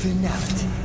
finality.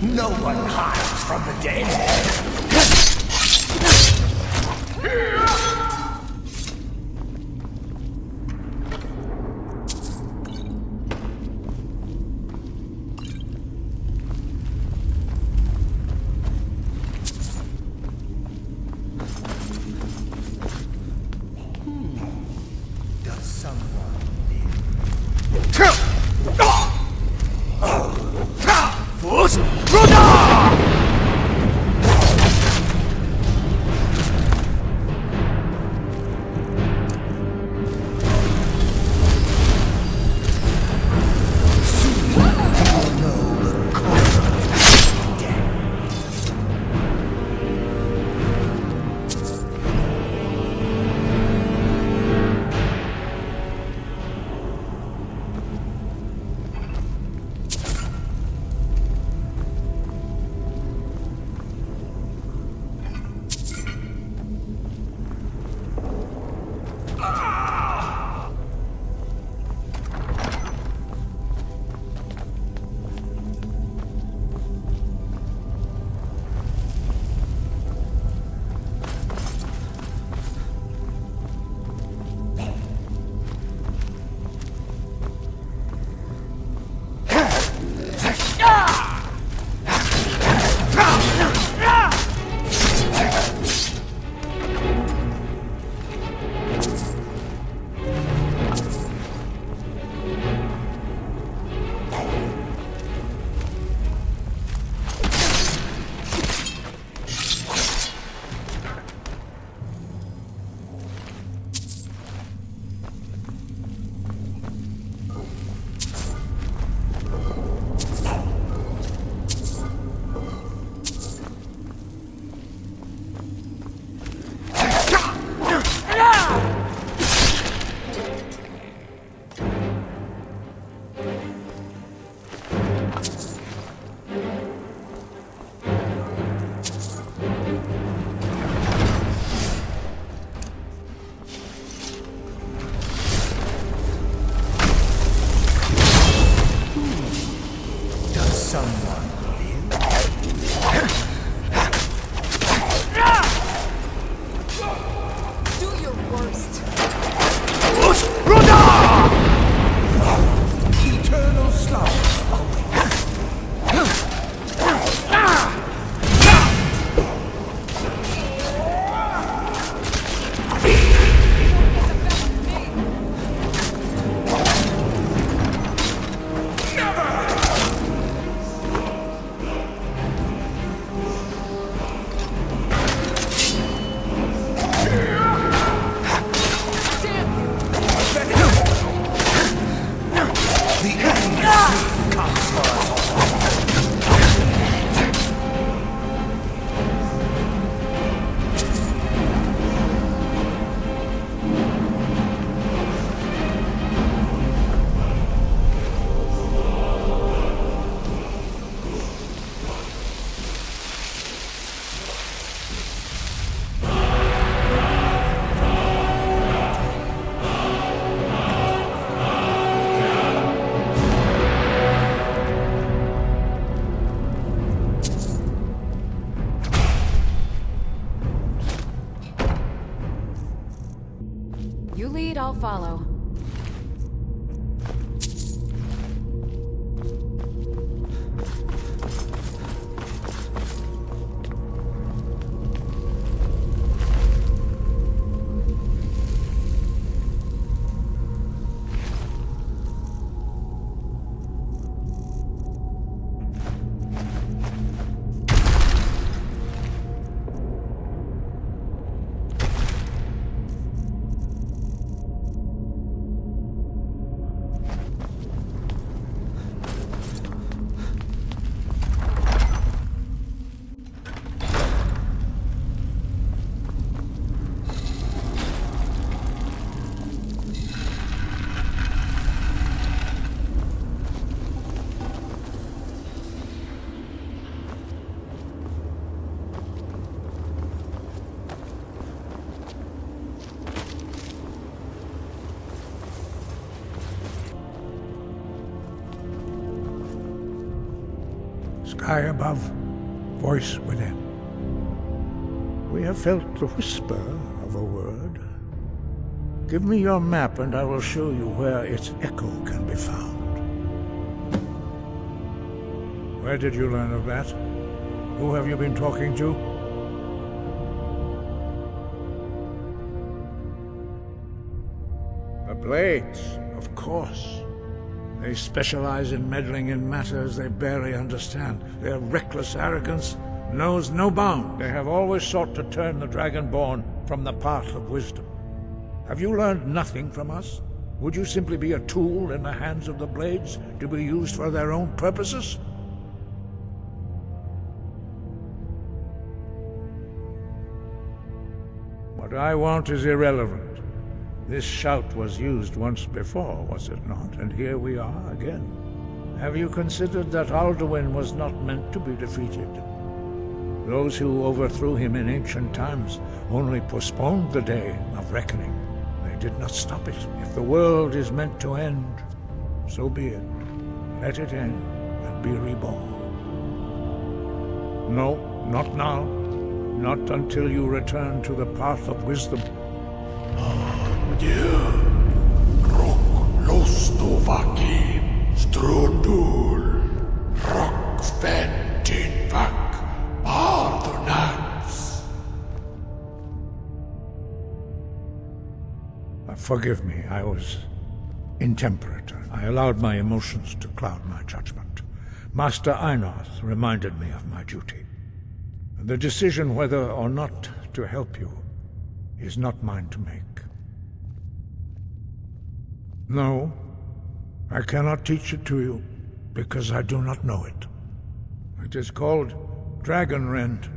No one hides from the dead. Does someone Sky above, voice within. We have felt the whisper of a word. Give me your map and I will show you where its echo can be found. Where did you learn of that? Who have you been talking to? The Blades, of course. They specialize in meddling in matters they barely understand. Their reckless arrogance knows no bound. They have always sought to turn the Dragonborn from the path of wisdom. Have you learned nothing from us? Would you simply be a tool in the hands of the Blades to be used for their own purposes? What I want is irrelevant. This shout was used once before, was it not? And here we are again. Have you considered that Alduin was not meant to be defeated? Those who overthrew him in ancient times only postponed the day of reckoning. They did not stop it. If the world is meant to end, so be it. Let it end and be reborn. No, not now. Not until you return to the path of wisdom. Forgive me, I was intemperate. I allowed my emotions to cloud my judgment. Master Einarth reminded me of my duty. The decision whether or not to help you is not mine to make. No, I cannot teach it to you, because I do not know it. It is called Dragonrend,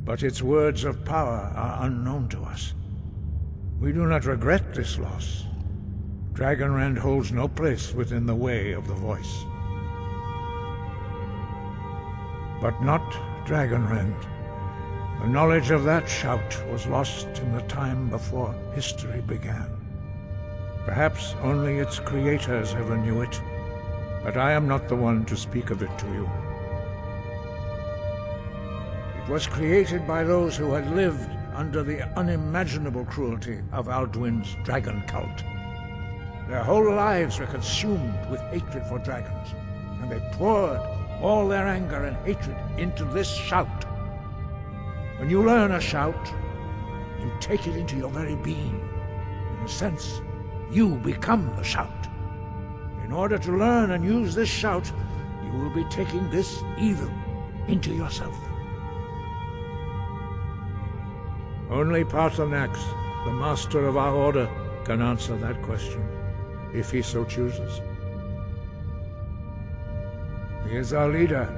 but its words of power are unknown to us. We do not regret this loss. Dragonrend holds no place within the way of the voice. But not Dragonrend. The knowledge of that shout was lost in the time before history began. Perhaps only its creators ever knew it, but I am not the one to speak of it to you. It was created by those who had lived under the unimaginable cruelty of Alduin's dragon cult. Their whole lives were consumed with hatred for dragons, and they poured all their anger and hatred into this shout. When you learn a shout, you take it into your very being. In a sense, you become the shout. In order to learn and use this shout, you will be taking this evil into yourself. Only Paarthurnax, the master of our order, can answer that question, if he so chooses. He is our leader.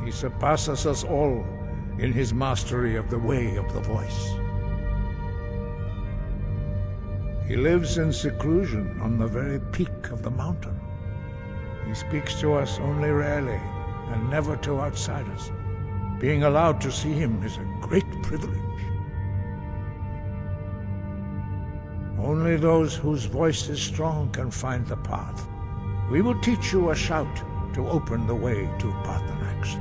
He surpasses us all in his mastery of the way of the voice. He lives in seclusion on the very peak of the mountain. He speaks to us only rarely, and never to outsiders. Being allowed to see him is a great privilege. Only those whose voice is strong can find the path. We will teach you a shout to open the way to Paarthurnax.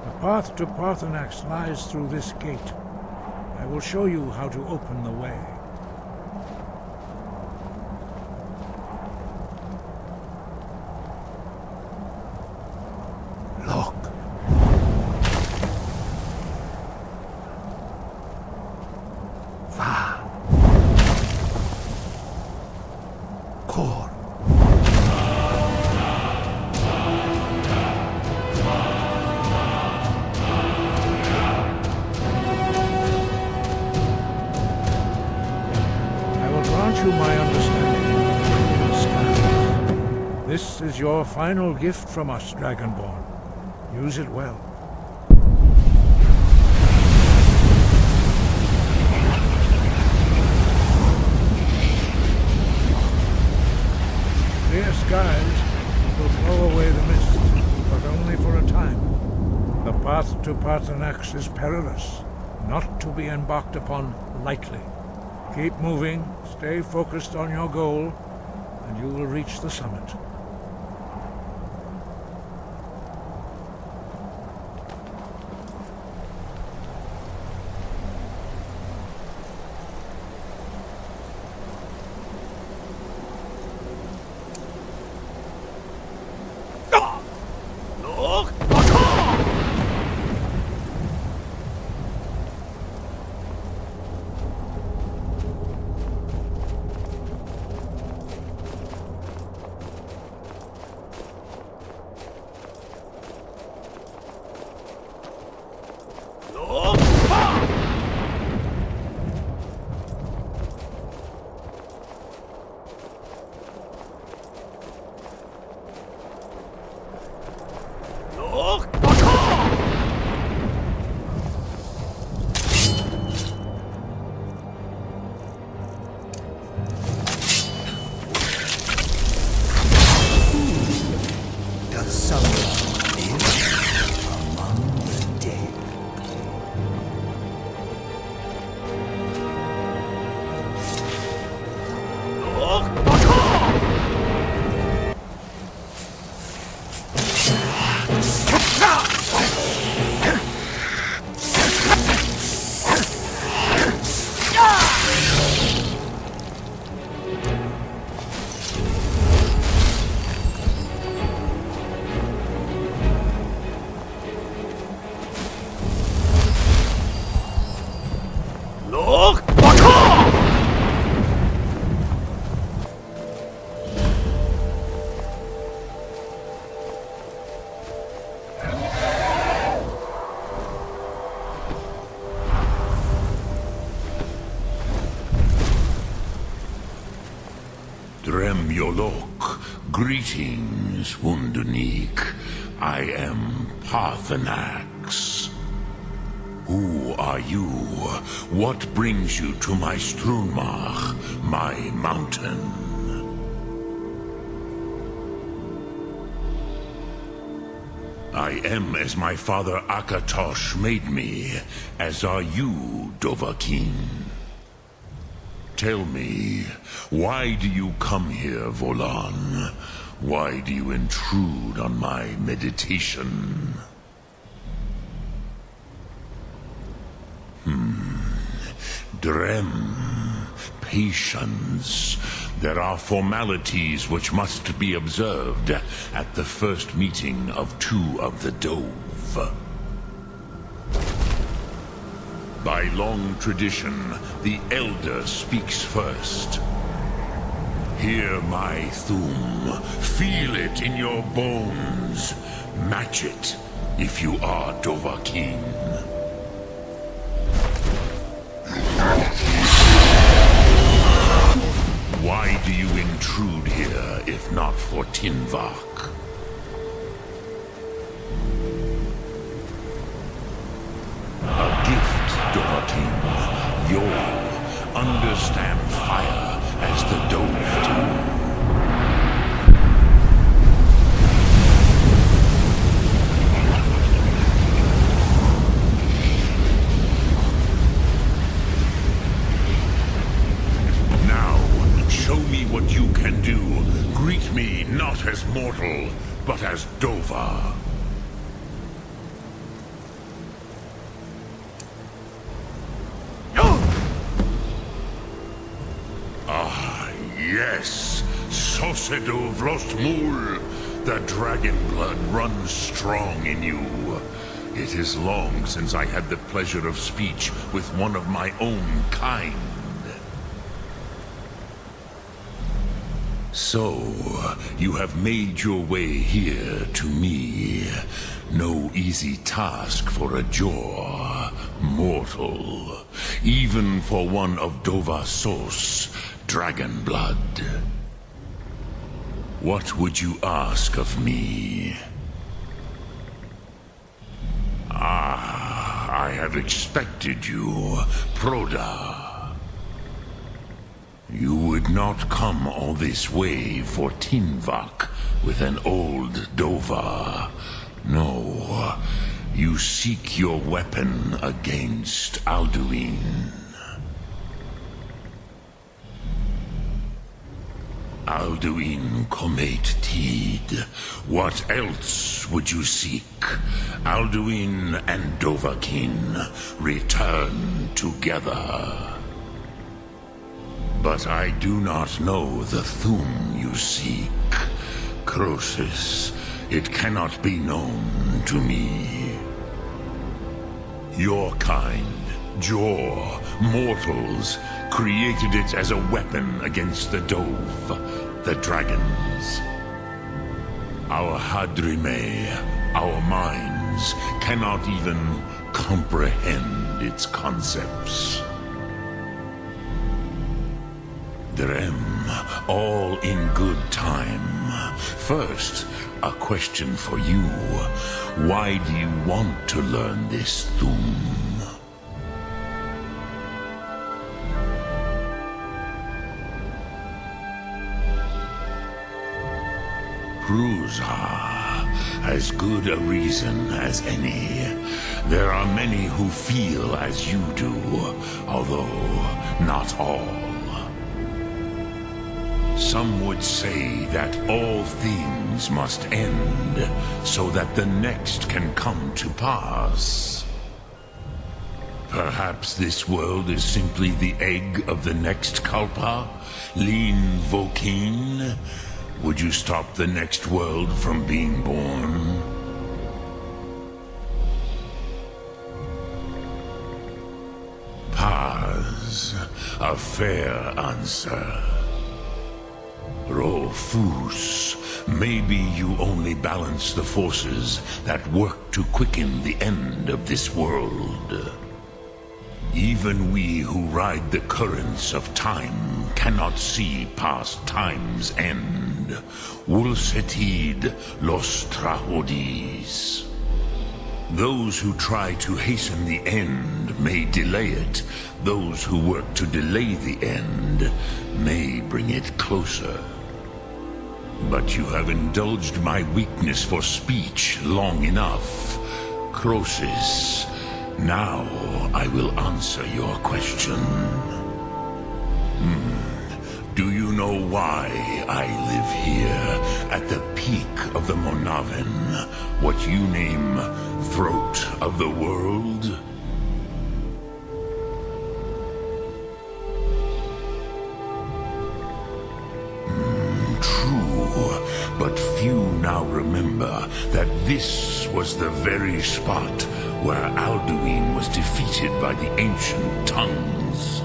The path to Paarthurnax lies through this gate. I will show you how to open the way. This is your final gift from us, Dragonborn. Use it well. Clear skies will blow away the mist, but only for a time. path to Parthenax is perilous, not to be embarked upon lightly. Keep moving, stay focused on your goal, and you will reach the summit. Does someone live among the dead? Dremyolok, greetings, Wundernik. I am Parthenax. Who are you? What brings you to my Strunmach, my mountain? I am as my father Akatosh made me, as are you, Dovahkiin. Tell me, why do you come here, Volan? Why do you intrude on my meditation? Drem, patience. There are formalities which must be observed at the first meeting of two of the Dove. By long tradition, the Elder speaks first. Hear my Thum. Feel it in your bones. Match it if you are Dovahkiin. Why do you intrude here if not for Tinvak? A gift, Dovahkiin. You'll understand fire as the Dove do. Show me what you can do. Greet me not as mortal, but as Dova. Ah, yes. Sosedo Vrostmul. The dragon blood runs strong in you. It is long since I had the pleasure of speech with one of my own kind. So, you have made your way here to me. No easy task for a Jor, mortal. Even for one of Dovasos, dragon blood. What would you ask of me? Ah, I have expected you, Proda. You would not come all this way for Tinvak with an old Dova. No, You seek your weapon against Alduin. Alduin Comet Tid. What else would you seek? Alduin and Dovahkiin return together. But I do not know the Thum you seek. Croesus, it cannot be known to me. Your kind, Jor, mortals, created it as a weapon against the Dove, the dragons. Our Hadrime, our minds, cannot even comprehend its concepts. Drem, all in good time. First, a question for you. Why do you want to learn this Thum? Prusa, as good a reason as any. There are many who feel as you do, although not all. Some would say that all things must end, so that the next can come to pass. Perhaps this world is simply the egg of the next Kalpa, Lin Vokin. Would you stop the next world from being born? Paz, a fair answer. Rofus, maybe you only balance the forces that work to quicken the end of this world. Even we who ride the currents of time cannot see past time's end. Wulsetid los trahodis. Those who try to hasten the end may delay it. Those who work to delay the end may bring it closer. But you have indulged my weakness for speech long enough. Croesus, now I will answer your question. Do you know why I live here, at the peak of the Monaven, what you name Throat of the World? True, but few now remember that this was the very spot where Alduin was defeated by the ancient tongues.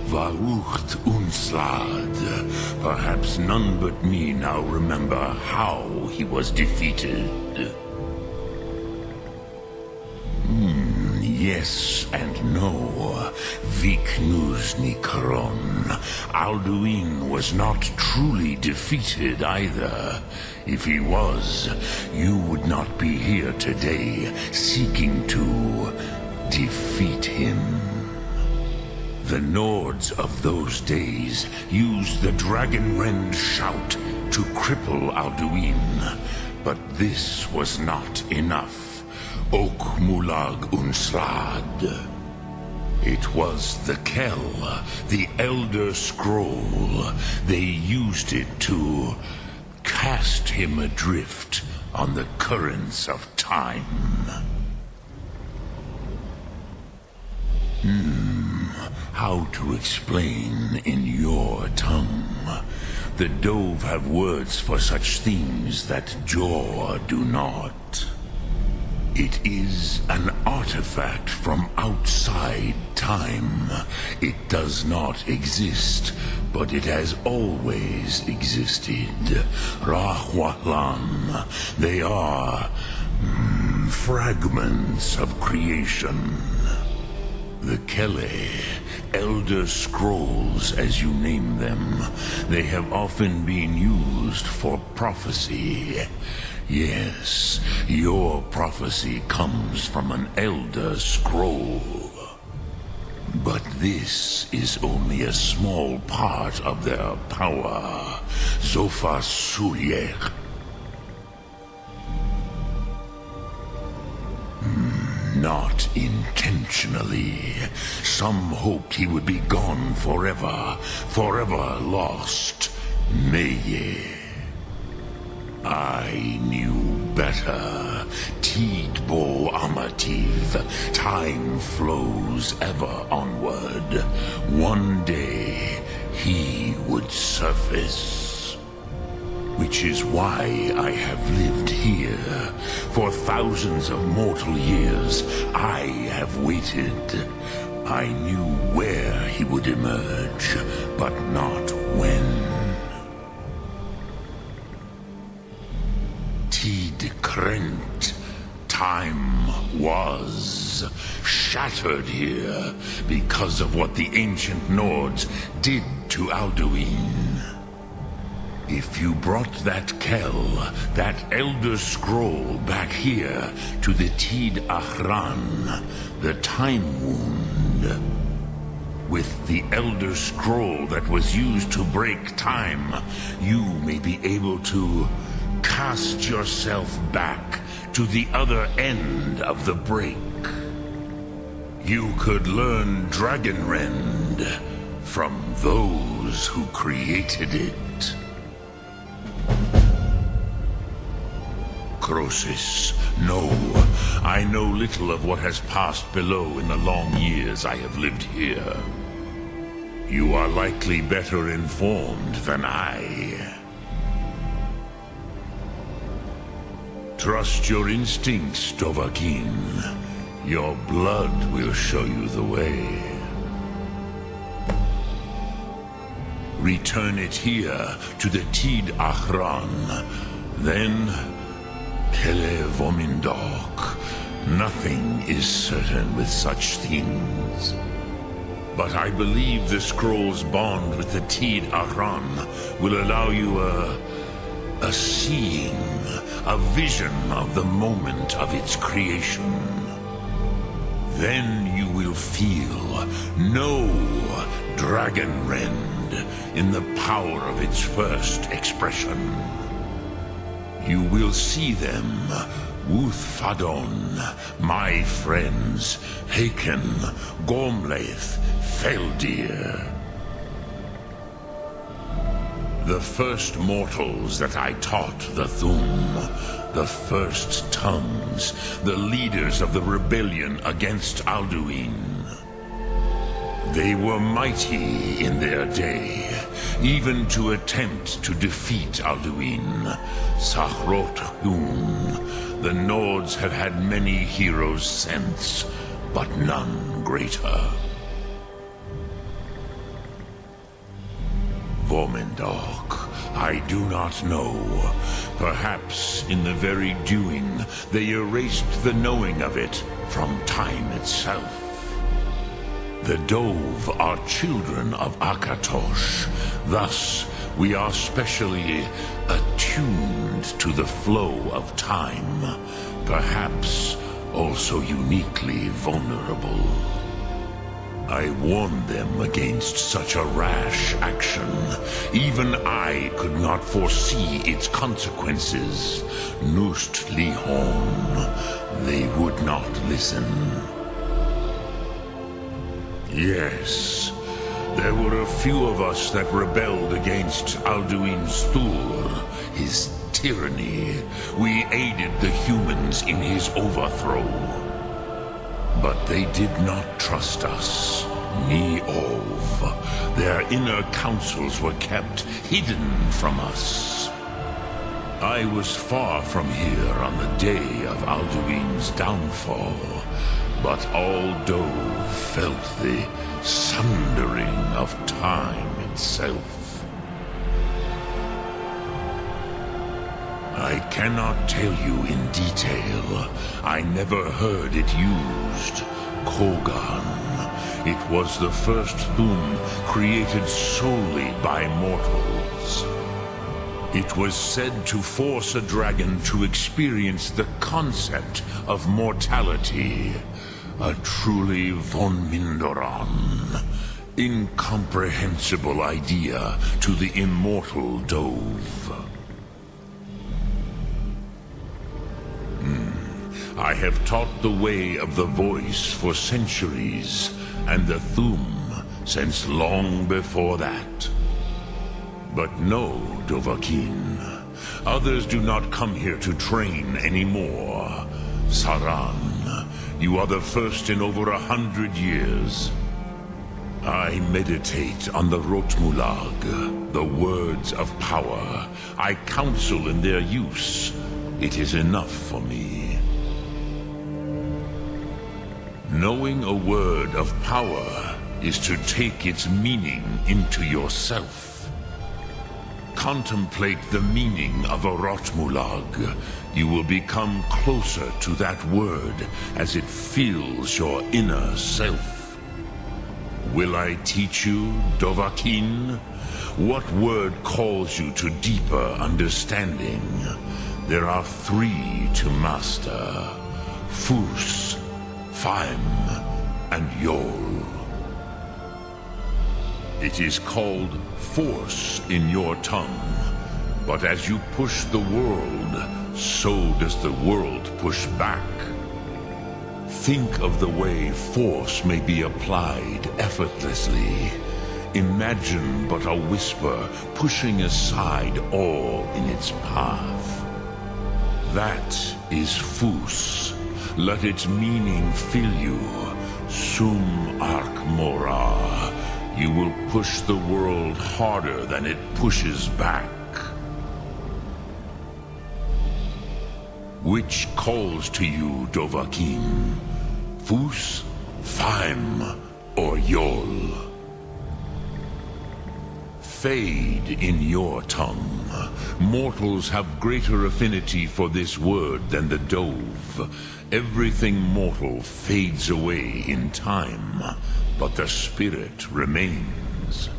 Varucht Unslad. Perhaps none but me now remember how he was defeated. Yes and no. Viknuzny Karon. Alduin was not truly defeated either. If he was, you would not be here today seeking to defeat him. The Nords of those days used the Dragonrend shout to cripple Alduin, but this was not enough. Ok Mulag Unslad. It was the Kell, the Elder Scroll. They used it to cast him adrift on the currents of time. How to explain in your tongue? The Dove have words for such things that Jor do not. It is an artifact from outside time. It does not exist, but it has always existed. Rahwalan. They are fragments of creation. The Kele, Elder Scrolls as you name them, they have often been used for prophecy. Yes, your prophecy comes from an Elder Scroll. But this is only a small part of their power. Zofa Sulyek. Not intentionally. Some hoped he would be gone forever, forever lost. Meye. I knew better. Tidbo Amativ. Time flows ever onward. One day, he would surface. Which is why I have lived here. For thousands of mortal years, I have waited. I knew where he would emerge, but not when. Tid Krent. Time was shattered here because of what the ancient Nords did to Alduin. If you brought that Kell, that Elder Scroll back here to the Tid Ahran, the Time Wound, with the Elder Scroll that was used to break time, you may be able to cast yourself back to the other end of the break. You could learn Dragonrend from those who created it. Croesus, no. I know little of what has passed below in the long years I have lived here. You are likely better informed than I. Trust your instincts, Dovahkiin. Your blood will show you the way. Return it here to the Tid Ahran. Then, Kele Vomindok. Nothing is certain with such things. But I believe the scroll's bond with the Tid Ahran will allow you a seeing, a vision of the moment of its creation. Then you will feel, know Dragonrend in the power of its first expression. You will see them, Wuthfadon, my friends, Haken, Gormlaith, Feldir. The first mortals that I taught the Thum, the first tongues, the leaders of the rebellion against Alduin. They were mighty in their day, even to attempt to defeat Alduin. Sahrot Hun, the Nords have had many heroes since, but none greater. Vomindok, I do not know. Perhaps in the very doing, they erased the knowing of it from time itself. The Dove are children of Akatosh. Thus, we are specially attuned to the flow of time. Perhaps also uniquely vulnerable. I warned them against such a rash action. Even I could not foresee its consequences. Nust Lihon, they would not listen. Yes, there were a few of us that rebelled against Alduin's Thur, his tyranny. We aided the humans in his overthrow. But they did not trust us, ni Ov. Their inner counsels were kept hidden from us. I was far from here on the day of Alduin's downfall, but all Dove felt the sundering of time itself. I cannot tell you in detail. I never heard it used. Kogan. It was the first Thum created solely by mortals. It was said to force a dragon to experience the concept of mortality. A truly von Mindoran. Incomprehensible idea to the immortal Dove. I have taught the way of the voice for centuries, and the Thum since long before that. But no, Dovahkiin. Others do not come here to train anymore. Saran, you are the first in over 100 years. I meditate on the Rotmulag, the words of power. I counsel in their use. It is enough for me. Knowing a word of power is to take its meaning into yourself. Contemplate the meaning of a Rotmulag. You will become closer to that word as it fills your inner self. Will I teach you, Dovahkiin? What word calls you to deeper understanding? There are 3 to master: Fus, Faim, and Yol. It is called force in your tongue, but as you push the world, so does the world push back. Think of the way force may be applied effortlessly. Imagine but a whisper pushing aside all in its path. That is Fus. Let its meaning fill you. Sum Ark Morah. You will push the world harder than it pushes back. Which calls to you, Dovahkiin? Fus, Faim, or Yol? Fade in your tongue. Mortals have greater affinity for this word than the dove. Everything mortal fades away in time, but the spirit remains.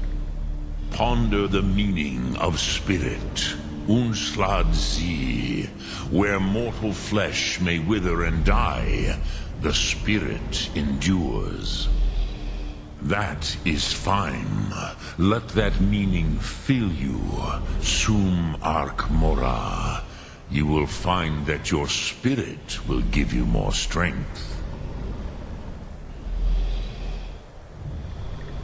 Ponder the meaning of spirit, Unslad Zi. Where mortal flesh may wither and die, the spirit endures. That is fine. Let that meaning fill you, Sum Ark Morah. You will find that your spirit will give you more strength.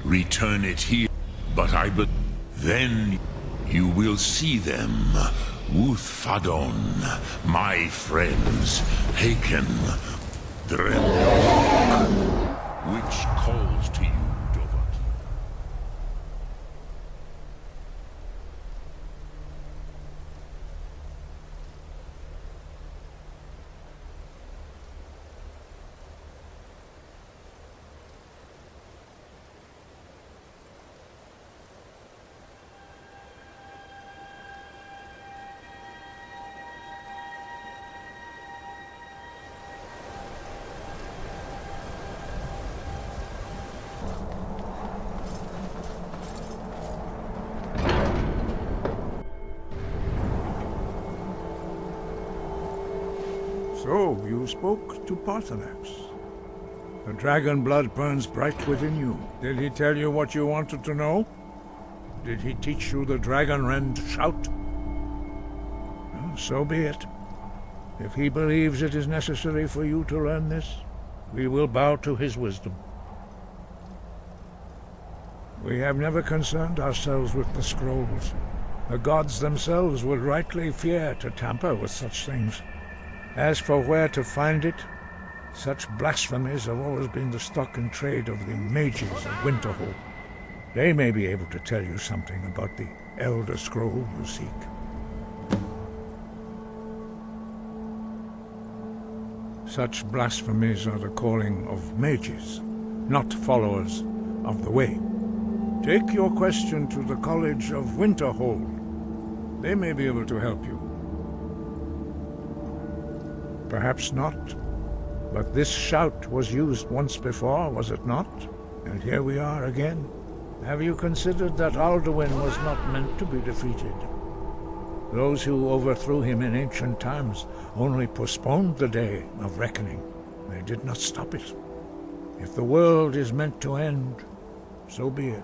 Return it here, but then you will see them. Wuthfadon, my friends, Haken, Dremlok, which calls to you, Dovahkiin. So, you spoke to Paarthurnax. The dragon blood burns bright within you. Did he tell you what you wanted to know? Did he teach you the dragon rend shout? Well, so be it. If he believes it is necessary for you to learn this, we will bow to his wisdom. We have never concerned ourselves with the scrolls. The gods themselves would rightly fear to tamper with such things. As for where to find it, such blasphemies have always been the stock and trade of the mages of Winterhold. They may be able to tell you something about the Elder Scroll you seek. Such blasphemies are the calling of mages, not followers of the Way. Take your question to the College of Winterhold. They may be able to help you. Perhaps not, but this shout was used once before, was it not? And here we are again. Have you considered that Alduin was not meant to be defeated? Those who overthrew him in ancient times only postponed the day of reckoning. They did not stop it. If the world is meant to end, so be it.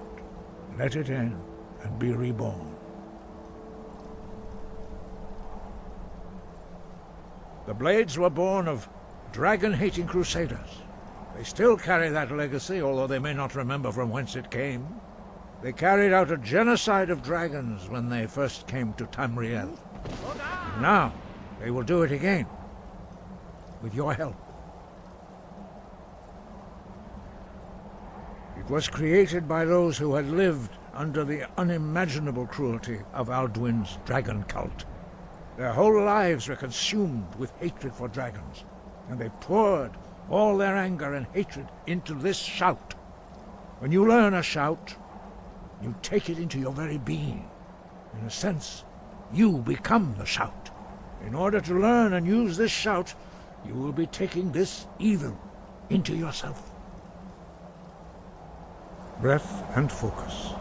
Let it end and be reborn. The blades were born of dragon-hating crusaders. They still carry that legacy, although they may not remember from whence it came. They carried out a genocide of dragons when they first came to Tamriel. And now, they will do it again, with your help. It was created by those who had lived under the unimaginable cruelty of Alduin's dragon cult. Their whole lives were consumed with hatred for dragons, and they poured all their anger and hatred into this shout. When you learn a shout, you take it into your very being. In a sense, you become the shout. In order to learn and use this shout, you will be taking this evil into yourself. Breath and focus.